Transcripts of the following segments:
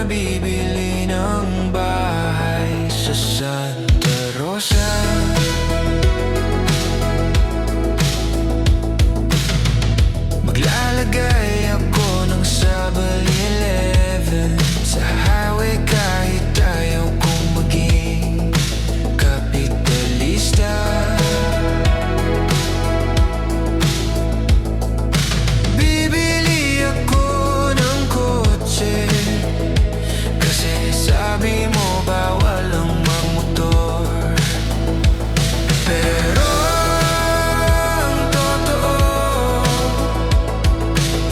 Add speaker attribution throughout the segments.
Speaker 1: bibili ng bahay sa Santa Rosa. Maglalagay ako ng 7-Eleven sa highway kahit ayaw kong maging kapitalista. Bibili ako ng kotse kasi sabi mo bawal ang magmotor. Pero ang totoo,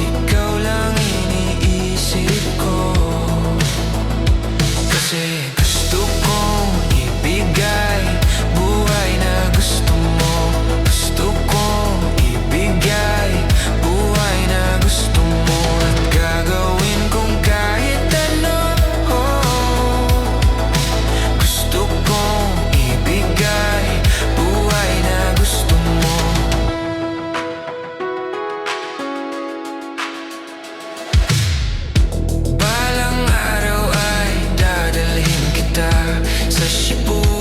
Speaker 1: ikaw lang iniisip ko. Kasi gusto kong ibigay buhay na gusto mo. Gusto kong ibigay buhay na gusto mo. At gagawin kong kahit ano. Gusto kong ibigay buhay na gusto mo. Balang araw ay dadalhin kita sa Cebu.